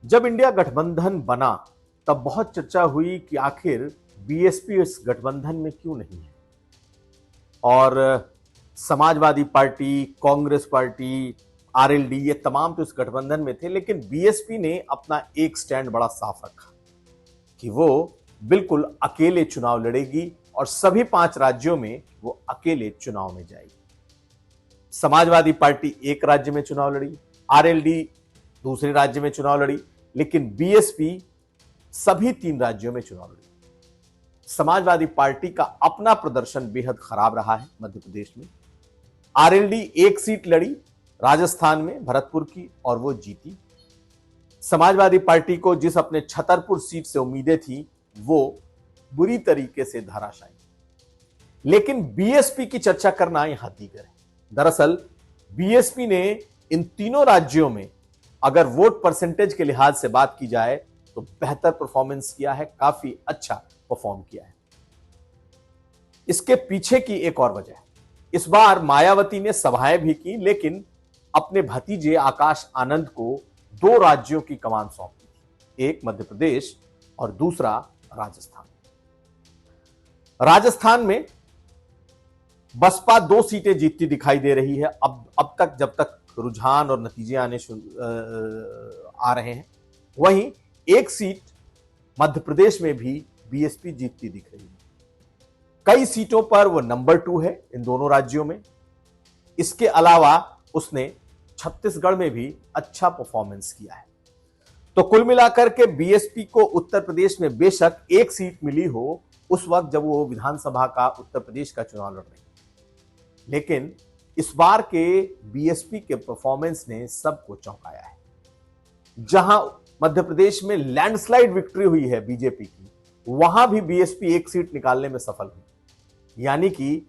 जब इंडिया गठबंधन बना तब बहुत चर्चा हुई कि आखिर बीएसपी इस गठबंधन में क्यों नहीं है। और Samajwadi party, Congress party, RLD ये तमाम तो इस गठबंधन में थे, लेकिन बीएसपी ने अपना एक स्टैंड बड़ा साफ रखा कि वो बिल्कुल अकेले चुनाव लड़ेगी और सभी 5 राज्यों में वो अकेले चुनाव में जाएगी। समाजवादी पार्टी एक राज्य में चुनाव लड़ी, आरएलडी दूसरे राज्य में चुनाव लड़ी, लेकिन बीएसपी सभी 3 राज्यों में चुनाव लड़ी। समाजवादी पार्टी का अपना प्रदर्शन बेहद खराब रहा है मध्य प्रदेश में। आरएलडी एक सीट लड़ी राजस्थान में भरतपुर की और वो जीती। समाजवादी पार्टी को जिस अपने छतरपुर सीट से उम्मीदें थी वो बुरी तरीके से धराशायी। लेकिन बीएसपी की चर्चा करना यहां दीगर है। दरअसल बीएसपी ने इन तीनों राज्यों में अगर वोट परसेंटेज के लिहाज से बात की जाए तो बेहतर परफॉर्मेंस किया है, काफी अच्छा परफॉर्म किया है। इसके पीछे की एक और वजह है, इस बार मायावती ने सभाएं भी की, लेकिन अपने भतीजे आकाश आनंद को 2 राज्यों की कमान सौंपी थी, एक मध्य प्रदेश और दूसरा राजस्थान। राजस्थान में बसपा 2 सीटें जीतती दिखाई दे रही है अब तक, जब तक रुझान और नतीजे आ रहे हैं। वहीं एक सीट मध्य प्रदेश में भी बीएसपी जीतती दिख रही है। कई सीटों पर वो नंबर 2 है इन दोनों राज्यों में। इसके अलावा उसने छत्तीसगढ़ में भी अच्छा परफॉर्मेंस किया है। तो कुल मिलाकर के बीएसपी को उत्तर प्रदेश में बेशक एक सीट मिली हो उस वक्त जब वो विधानसभा का उत्तर प्रदेश का चुनाव लड़ रही, लेकिन इस बार के बीएसपी के परफॉर्मेंस ने सबको चौंकाया है। जहां मध्य प्रदेश में लैंडस्लाइड विक्ट्री हुई है बीजेपी की, वहां भी बीएसपी एक सीट निकालने में सफल हुई। यानी कि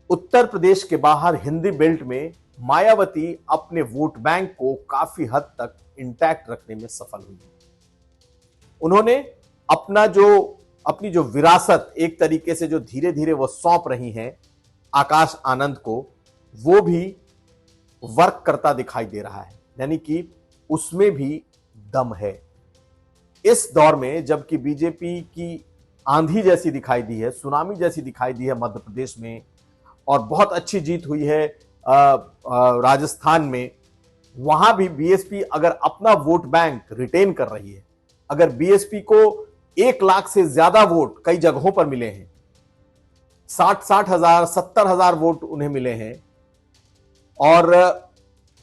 उत्तर प्रदेश के बाहर हिंदी बेल्ट में मायावती अपने वोट बैंक को काफी हद तक इंटैक्ट रखने में सफल हुई। उन्होंने अपनी जो विरासत एक तरीके से जो धीरे धीरे वो सौंप रही हैं आकाश आनंद को, वो भी वर्क करता दिखाई दे रहा है। यानी कि उसमें भी दम है। इस दौर में जबकि बीजेपी की आंधी जैसी दिखाई दी है, सुनामी जैसी दिखाई दी है मध्य प्रदेश में, और बहुत अच्छी जीत हुई है राजस्थान में, वहां भी बीएसपी अगर अपना वोट बैंक रिटेन कर रही है, अगर बीएसपी को 1 लाख से ज्यादा वोट कई जगहों पर मिले हैं, 60 हजार 70 हजार वोट उन्हें मिले हैं, और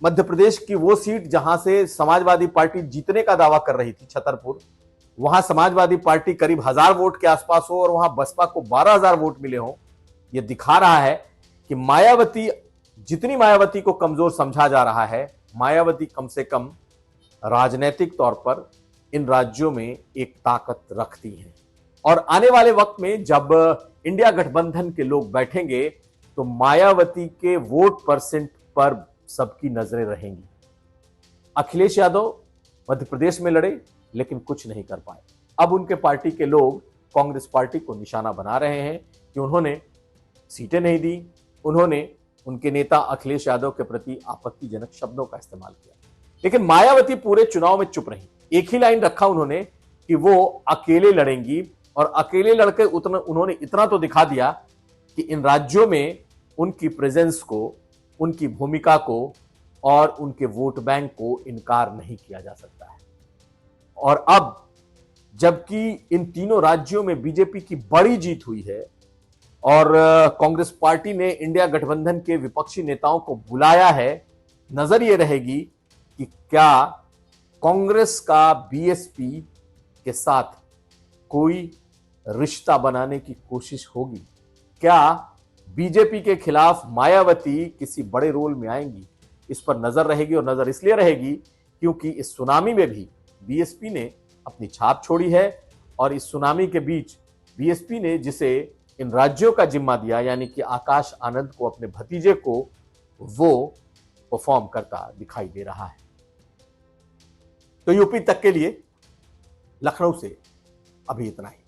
मध्य प्रदेश की वो सीट जहां से समाजवादी पार्टी जीतने का दावा कर रही थी, छतरपुर, वहां समाजवादी पार्टी करीब 1000 वोट के आसपास हो और वहां बसपा को 12,000 वोट मिले हो। यह दिखा रहा है कि जितनी मायावती को कमजोर समझा जा रहा है, मायावती कम से कम राजनीतिक तौर पर इन राज्यों में एक ताकत रखती है। और आने वाले वक्त में जब इंडिया गठबंधन के लोग बैठेंगे तो मायावती के वोट परसेंट पर सबकी नजरें रहेंगी। अखिलेश यादव मध्य प्रदेश में लड़े लेकिन कुछ नहीं कर पाए। अब उनके पार्टी के लोग कांग्रेस पार्टी को निशाना बना रहे हैं कि उन्होंने सीटें नहीं दी, उन्होंने उनके नेता अखिलेश यादव के प्रति आपत्तिजनक शब्दों का इस्तेमाल किया। लेकिन मायावती पूरे चुनाव में चुप रही। एक ही लाइन रखा उन्होंने कि वो अकेले लड़ेंगी, और अकेले लड़के उन्होंने इतना तो दिखा दिया कि इन राज्यों में उनकी प्रेजेंस को, उनकी भूमिका को और उनके वोट बैंक को इनकार नहीं किया जा सकता है। और अब जबकि इन तीनों राज्यों में बीजेपी की बड़ी जीत हुई है और कांग्रेस पार्टी ने इंडिया गठबंधन के विपक्षी नेताओं को बुलाया है, नजर यह रहेगी कि क्या कांग्रेस का बीएसपी के साथ कोई रिश्ता बनाने की कोशिश होगी। क्या बीजेपी के खिलाफ मायावती किसी बड़े रोल में आएंगी, इस पर नजर रहेगी। और नजर इसलिए रहेगी क्योंकि इस सुनामी में भी बीएसपी ने अपनी छाप छोड़ी है, और इस सुनामी के बीच बीएसपी ने जिसे इन राज्यों का जिम्मा दिया, यानी कि आकाश आनंद को, अपने भतीजे को, वो परफॉर्म करता दिखाई दे रहा है। तो यूपी तक के लिए लखनऊ से अभी इतना ही।